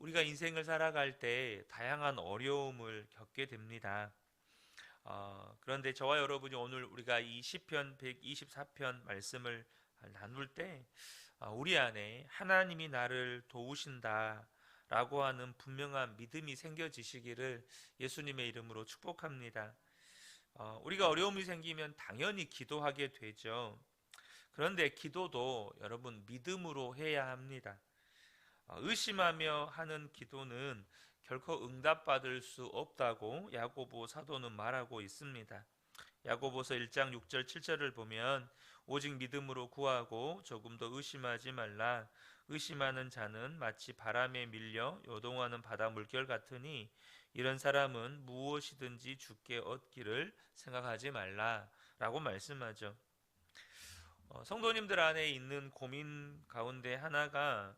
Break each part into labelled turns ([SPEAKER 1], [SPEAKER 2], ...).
[SPEAKER 1] 우리가 인생을 살아갈 때 다양한 어려움을 겪게 됩니다. 그런데 저와 여러분이 오늘 우리가 이 시편 124편 말씀을 나눌 때 우리 안에 하나님이 나를 도우신다 라고 하는 분명한 믿음이 생겨지시기를 예수님의 이름으로 축복합니다. 우리가 어려움이 생기면 당연히 기도하게 되죠. 그런데 기도도 여러분 믿음으로 해야 합니다. 의심하며 하는 기도는 결코 응답받을 수 없다고 야고보 사도는 말하고 있습니다. 야고보서 1장 6절 7절을 보면 오직 믿음으로 구하고 조금 더 의심하지 말라. 의심하는 자는 마치 바람에 밀려 요동하는 바다 물결 같으니 이런 사람은 무엇이든지 주께 얻기를 생각하지 말라 라고 말씀하죠. 성도님들 안에 있는 고민 가운데 하나가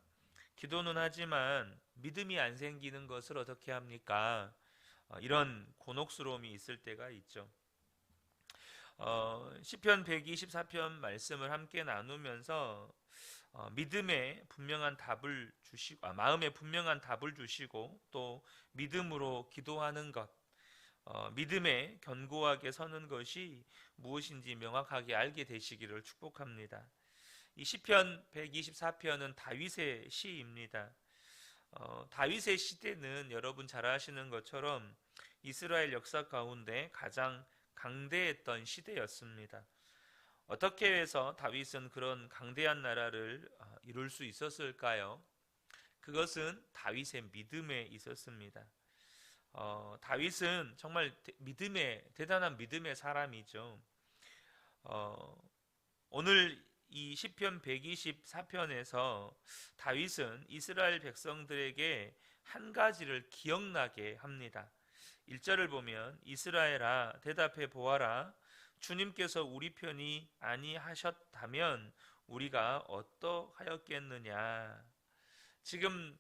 [SPEAKER 1] 기도는 하지만 믿음이 안 생기는 것을 어떻게 합니까? 이런 곤혹스러움이 있을 때가 있죠. 시편 124편 말씀을 함께 나누면서 믿음의 분명한 답을 주시고 마음에 분명한 답을 주시고 또 믿음으로 기도하는 것, 믿음에 견고하게 서는 것이 무엇인지 명확하게 알게 되시기를 축복합니다. 이 시편 124편은 다윗의 시입니다. 다윗의 시대는 여러분 잘 아시는 것처럼 이스라엘 역사 가운데 가장 강대했던 시대였습니다. 어떻게 해서 다윗은 그런 강대한 나라를 이룰 수 있었을까요? 그것은 다윗의 믿음에 있었습니다. 다윗은 정말 대단한 믿음의 사람이죠. 오늘 이 시편 124편에서 다윗은 이스라엘 백성들에게 한 가지를 기억나게 합니다. 1절을 보면 이스라엘아 대답해 보아라. 주님께서 우리 편이 아니하셨다면 우리가 어떠하였겠느냐. 지금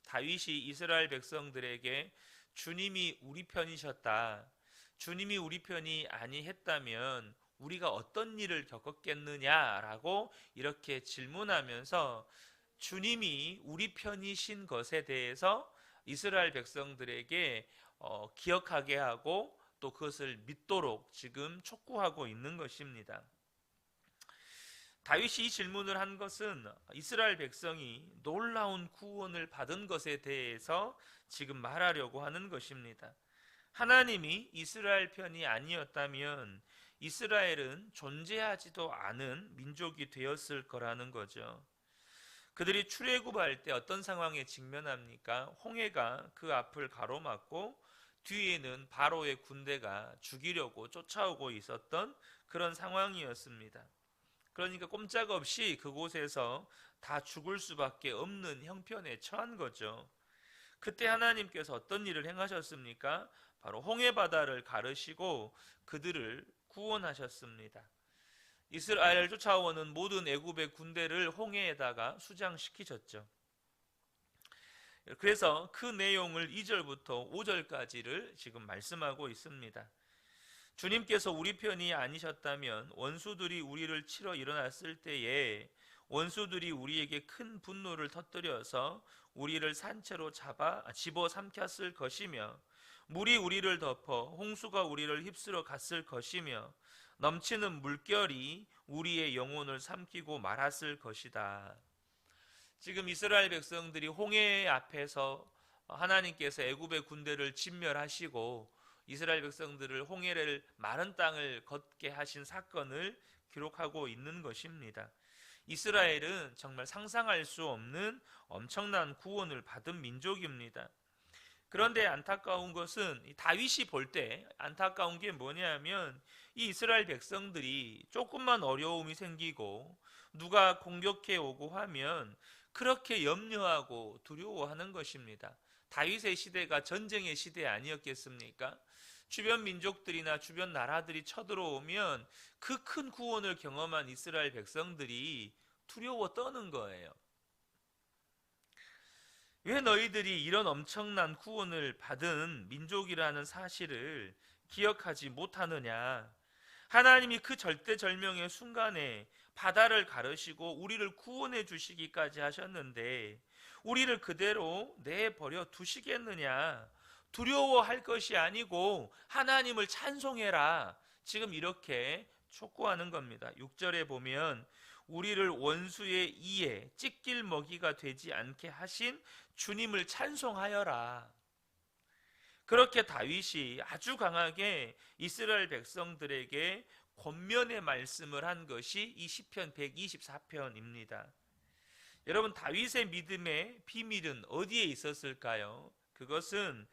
[SPEAKER 1] 다윗이 이스라엘 백성들에게 주님이 우리 편이셨다. 주님이 우리 편이 아니했다면 우리가 어떤 일을 겪었겠느냐라고 이렇게 질문하면서 주님이 우리 편이신 것에 대해서 이스라엘 백성들에게 기억하게 하고 또 그것을 믿도록 지금 촉구하고 있는 것입니다. 다윗이 이 질문을 한 것은 이스라엘 백성이 놀라운 구원을 받은 것에 대해서 지금 말하려고 하는 것입니다. 하나님이 이스라엘 편이 아니었다면 이스라엘은 존재하지도 않은 민족이 되었을 거라는 거죠. 그들이 출애굽할 때 어떤 상황에 직면합니까? 홍해가 그 앞을 가로막고 뒤에는 바로의 군대가 죽이려고 쫓아오고 있었던 그런 상황이었습니다. 그러니까 꼼짝없이 그곳에서 다 죽을 수밖에 없는 형편에 처한 거죠. 그때 하나님께서 어떤 일을 행하셨습니까? 바로 홍해바다를 가르시고 그들을 구원하셨습니다. 이스라엘을 쫓아오는 모든 애굽의 군대를 홍해에다가 수장시키셨죠. 그래서 그 내용을 2절부터 5절까지를 지금 말씀하고 있습니다. 주님께서 우리 편이 아니셨다면 원수들이 우리를 치러 일어났을 때에 원수들이 우리에게 큰 분노를 터뜨려서 우리를 산채로 집어 삼켰을 것이며 물이 우리를 덮어 홍수가 우리를 휩쓸어 갔을 것이며 넘치는 물결이 우리의 영혼을 삼키고 말았을 것이다. 지금 이스라엘 백성들이 홍해 앞에서 하나님께서 애굽의 군대를 진멸하시고 이스라엘 백성들을 홍해를 마른 땅을 걷게 하신 사건을 기록하고 있는 것입니다. 이스라엘은 정말 상상할 수 없는 엄청난 구원을 받은 민족입니다. 그런데 안타까운 것은 다윗이 볼 때 안타까운 게 뭐냐면 이 이스라엘 백성들이 조금만 어려움이 생기고 누가 공격해 오고 하면 그렇게 염려하고 두려워하는 것입니다. 다윗의 시대가 전쟁의 시대 아니었겠습니까? 주변 민족들이나 주변 나라들이 쳐들어오면 그 큰 구원을 경험한 이스라엘 백성들이 두려워 떠는 거예요. 왜 너희들이 이런 엄청난 구원을 받은 민족이라는 사실을 기억하지 못하느냐? 하나님이 그 절대절명의 순간에 바다를 가르시고 우리를 구원해 주시기까지 하셨는데 우리를 그대로 내버려 두시겠느냐? 두려워할 것이 아니고 하나님을 찬송해라. 지금 이렇게 촉구하는 겁니다. 6절에 보면 우리를 원수의 이에 찢길 먹이가 되지 않게 하신 주님을 찬송하여라. 그렇게 다윗이 아주 강하게 이스라엘 백성들에게 권면의 말씀을 한 것이 이 시편 124편입니다. 여러분, 다윗의 믿음의 비밀은 어디에 있었을까요? 그것은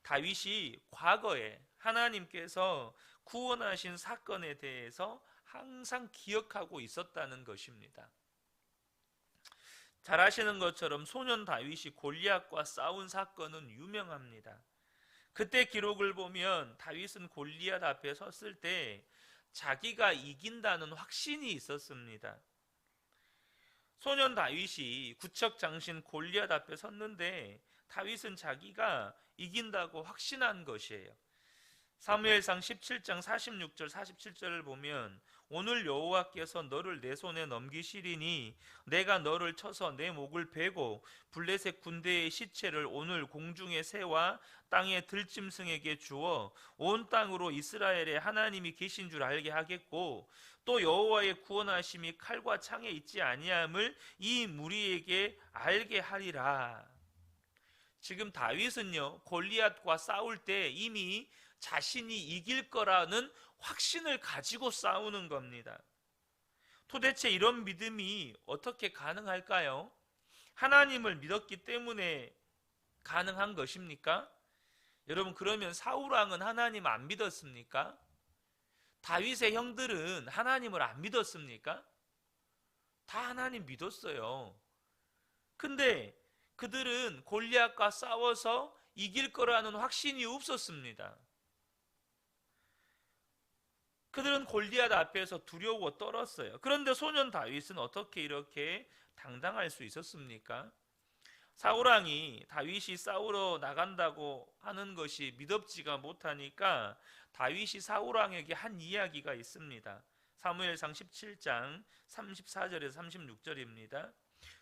[SPEAKER 1] 다윗이 과거에 하나님께서 구원하신 사건에 대해서 항상 기억하고 있었다는 것입니다. 잘 아시는 것처럼 소년 다윗이 골리앗과 싸운 사건은 유명합니다. 그때 기록을 보면 다윗은 골리앗 앞에 섰을 때 자기가 이긴다는 확신이 있었습니다. 소년 다윗이 구척 장신 골리앗 앞에 섰는데 다윗은 자기가 이긴다고 확신한 것이에요. 사무엘상 17장 46절 47절을 보면 오늘 여호와께서 너를 내 손에 넘기시리니 내가 너를 쳐서 내 목을 베고 블레셋 군대의 시체를 오늘 공중의 새와 땅의 들짐승에게 주어 온 땅으로 이스라엘의 하나님이 계신 줄 알게 하겠고 또 여호와의 구원하심이 칼과 창에 있지 아니함을 이 무리에게 알게 하리라. 지금 다윗은요 골리앗과 싸울 때 이미 자신이 이길 거라는 확신을 가지고 싸우는 겁니다. 도대체 이런 믿음이 어떻게 가능할까요? 하나님을 믿었기 때문에 가능한 것입니까? 여러분, 그러면 사울왕은 하나님 안 믿었습니까? 다윗의 형들은 하나님을 안 믿었습니까? 다 하나님 믿었어요. 근데 그들은 골리앗과 싸워서 이길 거라는 확신이 없었습니다. 그들은 골리앗 앞에서 두려워 떨었어요. 그런데 소년 다윗은 어떻게 이렇게 당당할 수 있었습니까? 사울왕이 다윗이 싸우러 나간다고 하는 것이 믿업지가 못하니까 다윗이 사울왕에게 한 이야기가 있습니다. 사무엘상 17장 34절에서 36절입니다.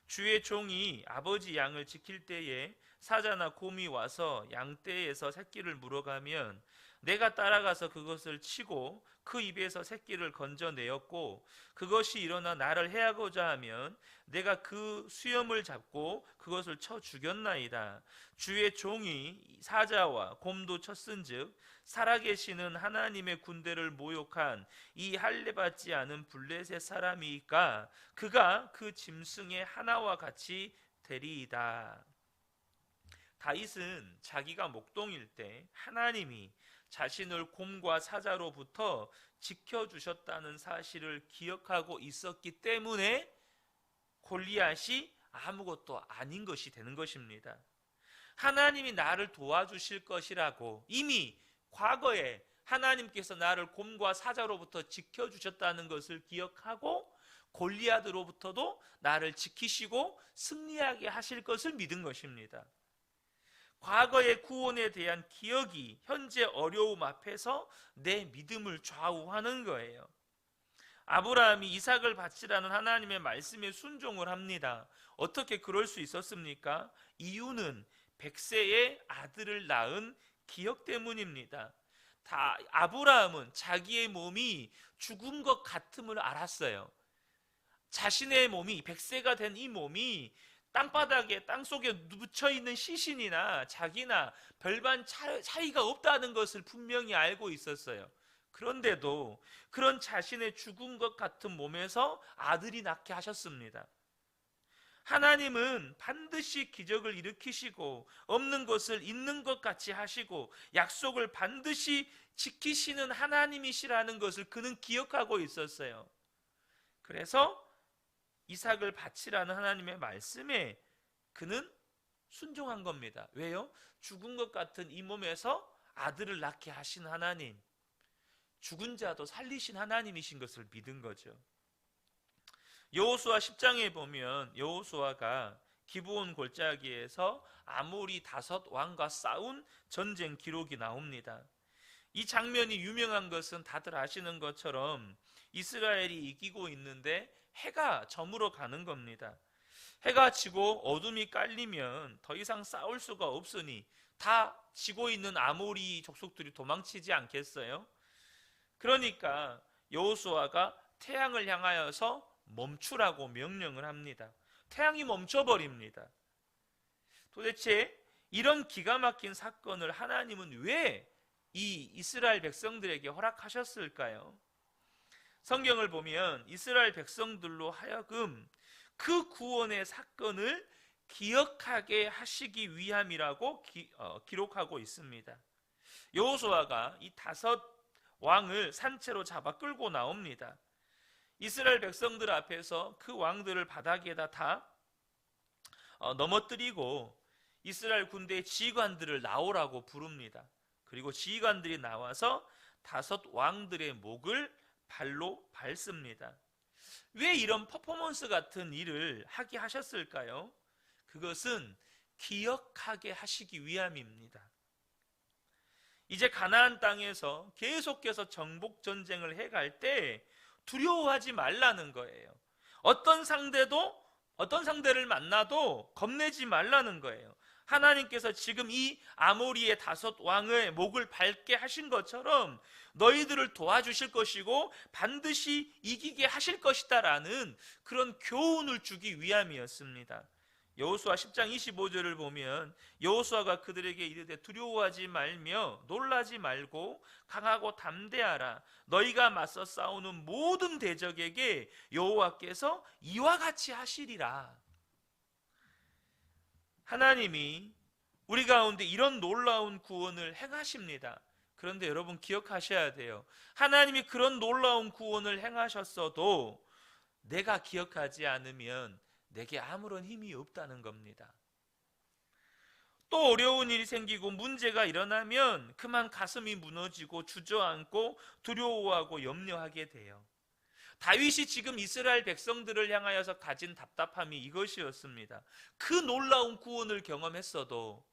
[SPEAKER 1] 주의 종이 아버지 양을 지킬 때에 사자나 곰이 와서 양떼에서 새끼를 물어가면 내가 따라가서 그것을 치고 그 입에서 새끼를 건져내었고 그것이 일어나 나를 해하고자 하면 내가 그 수염을 잡고 그것을 쳐 죽였나이다. 주의 종이 사자와 곰도 쳤은즉 살아계시는 하나님의 군대를 모욕한 이 할례받지 않은 블레셋 사람이니까 그가 그 짐승의 하나와 같이 되리이다. 다윗은 자기가 목동일 때 하나님이 자신을 곰과 사자로부터 지켜주셨다는 사실을 기억하고 있었기 때문에 골리앗이 아무것도 아닌 것이 되는 것입니다. 하나님이 나를 도와주실 것이라고 이미 과거에 하나님께서 나를 곰과 사자로부터 지켜주셨다는 것을 기억하고 골리앗으로부터도 나를 지키시고 승리하게 하실 것을 믿은 것입니다. 과거의 구원에 대한 기억이 현재 어려움 앞에서 내 믿음을 좌우하는 거예요. 아브라함이 이삭을 바치라는 하나님의 말씀에 순종을 합니다. 어떻게 그럴 수 있었습니까? 이유는 100세의 아들을 낳은 기억 때문입니다. 아브라함은 자기의 몸이 죽은 것 같음을 알았어요. 자신의 몸이 100세가 된 이 몸이 땅바닥에 땅속에 묻혀있는 시신이나 자기나 별반 차이가 없다는 것을 분명히 알고 있었어요. 그런데도 그런 자신의 죽은 것 같은 몸에서 아들이 낳게 하셨습니다. 하나님은 반드시 기적을 일으키시고 없는 것을 있는 것 같이 하시고 약속을 반드시 지키시는 하나님이시라는 것을 그는 기억하고 있었어요. 그래서 이삭을 바치라는 하나님의 말씀에 그는 순종한 겁니다. 왜요? 죽은 것 같은 이 몸에서 아들을 낳게 하신 하나님, 죽은 자도 살리신 하나님이신 것을 믿은 거죠. 여호수아 10장에 보면 여호수아가 기브온 골짜기에서 아모리 5 왕과 싸운 전쟁 기록이 나옵니다. 이 장면이 유명한 것은 다들 아시는 것처럼 이스라엘이 이기고 있는데 해가 저물어 가는 겁니다. 해가 지고 어둠이 깔리면 더 이상 싸울 수가 없으니 다 지고 있는 아모리 족속들이 도망치지 않겠어요? 그러니까 여호수아가 태양을 향하여서 멈추라고 명령을 합니다. 태양이 멈춰버립니다. 도대체 이런 기가 막힌 사건을 하나님은 왜 이 이스라엘 백성들에게 허락하셨을까요? 성경을 보면 이스라엘 백성들로 하여금 그 구원의 사건을 기억하게 하시기 위함이라고 기록하고 있습니다. 여호수아가 이 5 왕을 산채로 잡아 끌고 나옵니다. 이스라엘 백성들 앞에서 그 왕들을 바닥에다 다 넘어뜨리고 이스라엘 군대의 지휘관들을 나오라고 부릅니다. 그리고 지휘관들이 나와서 5 왕들의 목을 발로 밟습니다. 왜 이런 퍼포먼스 같은 일을 하게 하셨을까요? 그것은 기억하게 하시기 위함입니다. 이제 가나안 땅에서 계속해서 정복 전쟁을 해갈 때 두려워하지 말라는 거예요. 어떤 상대를 만나도 겁내지 말라는 거예요. 하나님께서 지금 이 아모리의 5 왕의 목을 밟게 하신 것처럼 너희들을 도와주실 것이고 반드시 이기게 하실 것이다 라는 그런 교훈을 주기 위함이었습니다. 여호수아 10장 25절을 보면 여호수아가 그들에게 이르되 두려워하지 말며 놀라지 말고 강하고 담대하라. 너희가 맞서 싸우는 모든 대적에게 여호와께서 이와 같이 하시리라. 하나님이 우리 가운데 이런 놀라운 구원을 행하십니다. 그런데 여러분 기억하셔야 돼요. 하나님이 그런 놀라운 구원을 행하셨어도 내가 기억하지 않으면 내게 아무런 힘이 없다는 겁니다. 또 어려운 일이 생기고 문제가 일어나면 그만 가슴이 무너지고 주저앉고 두려워하고 염려하게 돼요. 다윗이 지금 이스라엘 백성들을 향하여서 가진 답답함이 이것이었습니다. 그 놀라운 구원을 경험했어도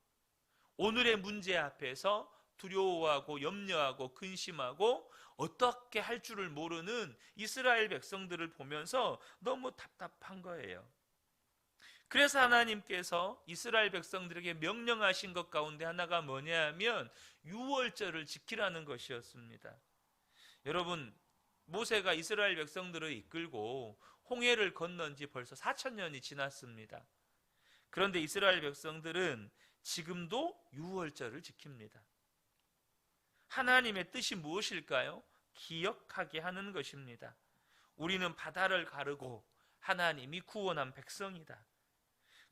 [SPEAKER 1] 오늘의 문제 앞에서 두려워하고 염려하고 근심하고 어떻게 할 줄을 모르는 이스라엘 백성들을 보면서 너무 답답한 거예요. 그래서 하나님께서 이스라엘 백성들에게 명령하신 것 가운데 하나가 뭐냐 하면 유월절을 지키라는 것이었습니다. 여러분, 모세가 이스라엘 백성들을 이끌고 홍해를 건넌 지 벌써 4,000년이 지났습니다. 그런데 이스라엘 백성들은 지금도 유월절을 지킵니다. 하나님의 뜻이 무엇일까요? 기억하게 하는 것입니다. 우리는 바다를 가르고 하나님이 구원한 백성이다.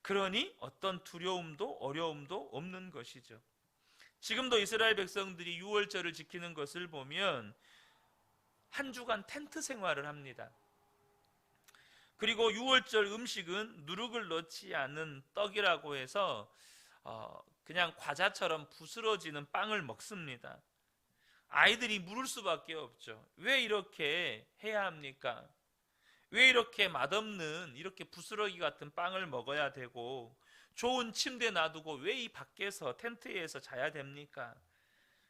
[SPEAKER 1] 그러니 어떤 두려움도 어려움도 없는 것이죠. 지금도 이스라엘 백성들이 유월절을 지키는 것을 보면 한 주간 텐트 생활을 합니다. 그리고 유월절 음식은 누룩을 넣지 않은 떡이라고 해서 그냥 과자처럼 부스러지는 빵을 먹습니다. 아이들이 물을 수밖에 없죠. 왜 이렇게 해야 합니까? 왜 이렇게 맛없는 이렇게 부스러기 같은 빵을 먹어야 되고 좋은 침대 놔두고 왜 이 밖에서 텐트에서 자야 됩니까?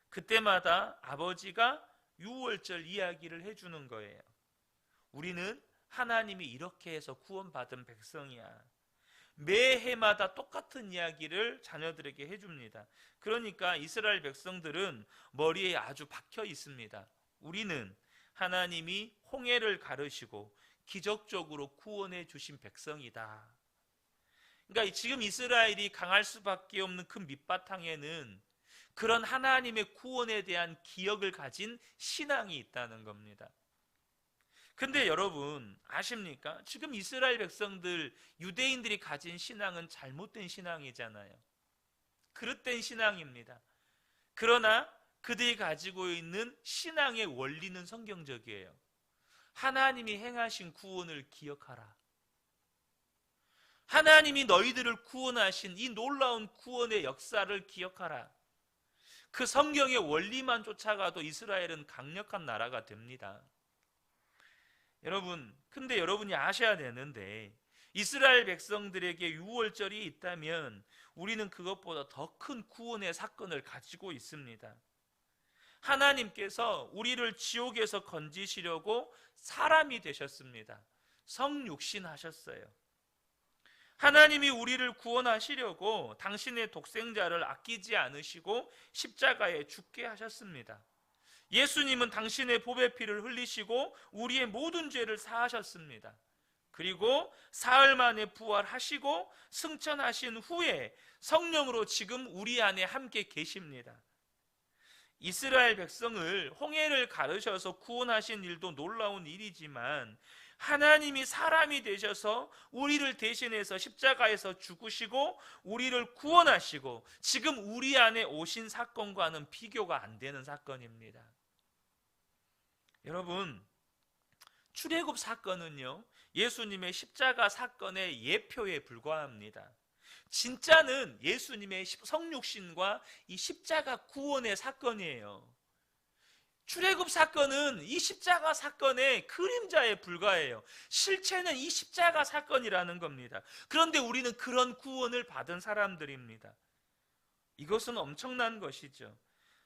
[SPEAKER 1] 그때마다 아버지가 유월절 이야기를 해주는 거예요. 우리는 하나님이 이렇게 해서 구원받은 백성이야. 매해마다 똑같은 이야기를 자녀들에게 해줍니다. 그러니까 이스라엘 백성들은 머리에 아주 박혀 있습니다. 우리는 하나님이 홍해를 가르시고 기적적으로 구원해 주신 백성이다. 그러니까 지금 이스라엘이 강할 수밖에 없는 그 밑바탕에는 그런 하나님의 구원에 대한 기억을 가진 신앙이 있다는 겁니다. 근데 여러분 아십니까? 지금 이스라엘 백성들, 유대인들이 가진 신앙은 잘못된 신앙이잖아요. 그릇된 신앙입니다. 그러나 그들이 가지고 있는 신앙의 원리는 성경적이에요. 하나님이 행하신 구원을 기억하라. 하나님이 너희들을 구원하신 이 놀라운 구원의 역사를 기억하라. 그 성경의 원리만 쫓아가도 이스라엘은 강력한 나라가 됩니다. 여러분, 근데 여러분이 아셔야 되는데 이스라엘 백성들에게 유월절이 있다면 우리는 그것보다 더 큰 구원의 사건을 가지고 있습니다. 하나님께서 우리를 지옥에서 건지시려고 사람이 되셨습니다. 성육신 하셨어요. 하나님이 우리를 구원하시려고 당신의 독생자를 아끼지 않으시고 십자가에 죽게 하셨습니다. 예수님은 당신의 보배 피를 흘리시고 우리의 모든 죄를 사하셨습니다. 그리고 사흘 만에 부활하시고 승천하신 후에 성령으로 지금 우리 안에 함께 계십니다. 이스라엘 백성을 홍해를 가르셔서 구원하신 일도 놀라운 일이지만 하나님이 사람이 되셔서 우리를 대신해서 십자가에서 죽으시고 우리를 구원하시고 지금 우리 안에 오신 사건과는 비교가 안 되는 사건입니다. 여러분, 출애굽 사건은요, 예수님의 십자가 사건의 예표에 불과합니다. 진짜는 예수님의 성육신과 이 십자가 구원의 사건이에요. 출애굽 사건은 이 십자가 사건의 그림자에 불과해요. 실체는 이 십자가 사건이라는 겁니다. 그런데 우리는 그런 구원을 받은 사람들입니다. 이것은 엄청난 것이죠.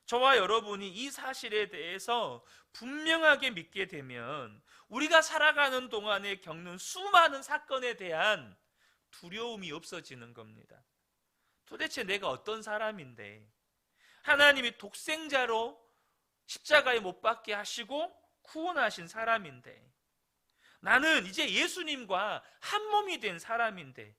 [SPEAKER 1] 저와 여러분이 이 사실에 대해서 분명하게 믿게 되면 우리가 살아가는 동안에 겪는 수많은 사건에 대한 두려움이 없어지는 겁니다. 도대체 내가 어떤 사람인데 하나님이 독생자로 십자가에 못 박게 하시고 구원하신 사람인데, 나는 이제 예수님과 한 몸이 된 사람인데,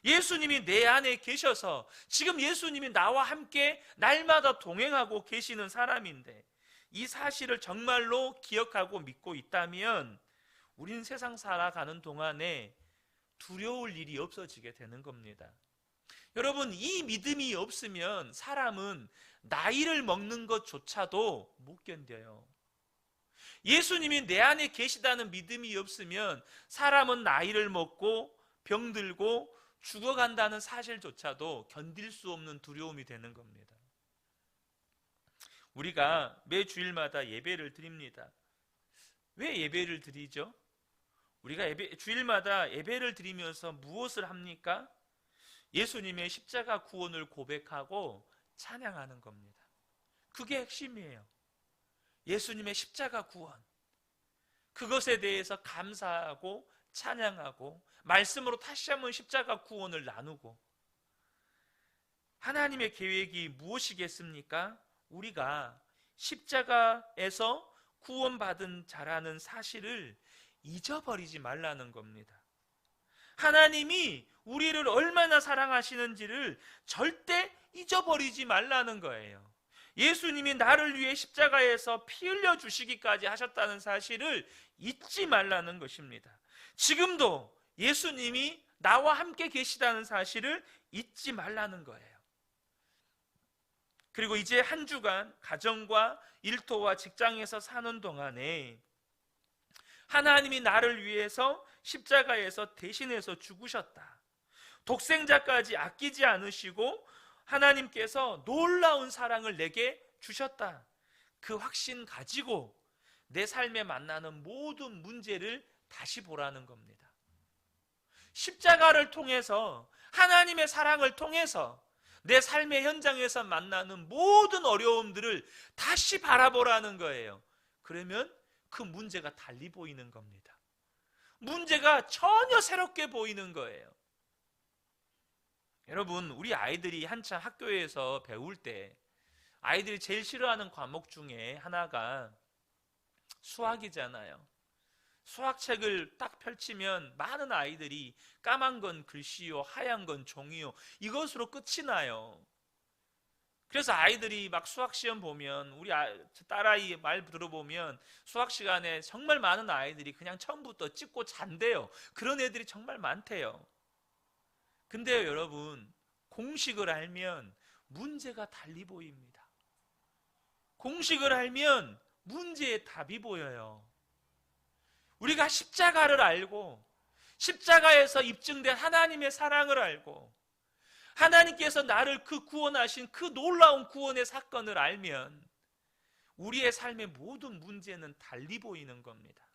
[SPEAKER 1] 예수님이 내 안에 계셔서 지금 예수님이 나와 함께 날마다 동행하고 계시는 사람인데, 이 사실을 정말로 기억하고 믿고 있다면 우리는 세상 살아가는 동안에 두려울 일이 없어지게 되는 겁니다. 여러분, 이 믿음이 없으면 사람은 나이를 먹는 것조차도 못 견뎌요. 예수님이 내 안에 계시다는 믿음이 없으면 사람은 나이를 먹고 병들고 죽어간다는 사실조차도 견딜 수 없는 두려움이 되는 겁니다. 우리가 매 주일마다 예배를 드립니다. 왜 예배를 드리죠? 우리가 주일마다 예배를 드리면서 무엇을 합니까? 예수님의 십자가 구원을 고백하고 찬양하는 겁니다. 그게 핵심이에요. 예수님의 십자가 구원, 그것에 대해서 감사하고 찬양하고 말씀으로 다시 한번 십자가 구원을 나누고, 하나님의 계획이 무엇이겠습니까? 우리가 십자가에서 구원받은 자라는 사실을 잊어버리지 말라는 겁니다. 하나님이 우리를 얼마나 사랑하시는지를 절대 잊어버리지 말라는 거예요. 예수님이 나를 위해 십자가에서 피 흘려 주시기까지 하셨다는 사실을 잊지 말라는 것입니다. 지금도 예수님이 나와 함께 계시다는 사실을 잊지 말라는 거예요. 그리고 이제 한 주간 가정과 일터와 직장에서 사는 동안에 하나님이 나를 위해서 십자가에서 대신해서 죽으셨다. 독생자까지 아끼지 않으시고 하나님께서 놀라운 사랑을 내게 주셨다. 그 확신 가지고 내 삶에 만나는 모든 문제를 다시 보라는 겁니다. 십자가를 통해서, 하나님의 사랑을 통해서 내 삶의 현장에서 만나는 모든 어려움들을 다시 바라보라는 거예요. 그러면 그 문제가 달리 보이는 겁니다. 문제가 전혀 새롭게 보이는 거예요. 여러분, 우리 아이들이 한참 학교에서 배울 때 아이들이 제일 싫어하는 과목 중에 하나가 수학이잖아요. 수학책을 딱 펼치면 많은 아이들이 까만 건 글씨요, 하얀 건 종이요, 이것으로 끝이 나요. 그래서 아이들이 막 수학 시험 보면, 우리 딸아이 말 들어보면 수학 시간에 정말 많은 아이들이 그냥 처음부터 찍고 잔대요. 그런 애들이 정말 많대요. 근데요, 여러분, 공식을 알면 문제가 달리 보입니다. 공식을 알면 문제의 답이 보여요. 우리가 십자가를 알고 십자가에서 입증된 하나님의 사랑을 알고 하나님께서 나를 구원하신 그 놀라운 구원의 사건을 알면 우리의 삶의 모든 문제는 달리 보이는 겁니다.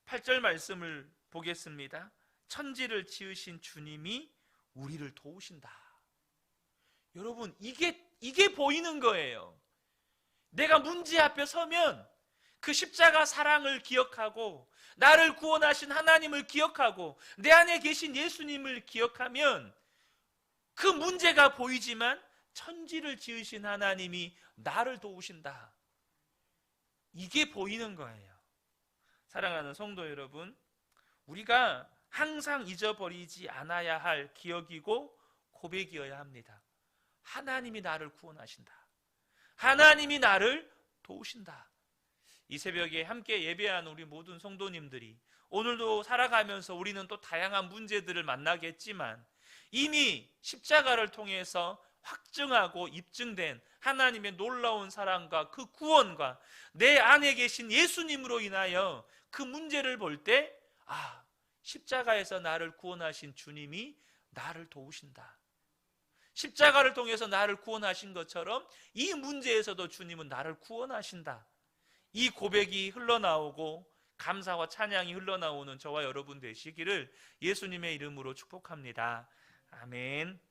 [SPEAKER 1] 8절 말씀을 보겠습니다. 천지를 지으신 주님이 우리를 도우신다. 여러분, 이게 보이는 거예요. 내가 문제 앞에 서면 그 십자가 사랑을 기억하고 나를 구원하신 하나님을 기억하고 내 안에 계신 예수님을 기억하면 그 문제가 보이지만 천지를 지으신 하나님이 나를 도우신다. 이게 보이는 거예요. 사랑하는 성도 여러분, 우리가 항상 잊어버리지 않아야 할 기억이고 고백이어야 합니다. 하나님이 나를 구원하신다. 하나님이 나를 도우신다. 이 새벽에 함께 예배한 우리 모든 성도님들이 오늘도 살아가면서 우리는 또 다양한 문제들을 만나겠지만 이미 십자가를 통해서 확증하고 입증된 하나님의 놀라운 사랑과 그 구원과 내 안에 계신 예수님으로 인하여 그 문제를 볼 때 십자가에서 나를 구원하신 주님이 나를 도우신다. 십자가를 통해서 나를 구원하신 것처럼 이 문제에서도 주님은 나를 구원하신다. 이 고백이 흘러나오고 감사와 찬양이 흘러나오는 저와 여러분 되시기를 예수님의 이름으로 축복합니다. 아멘.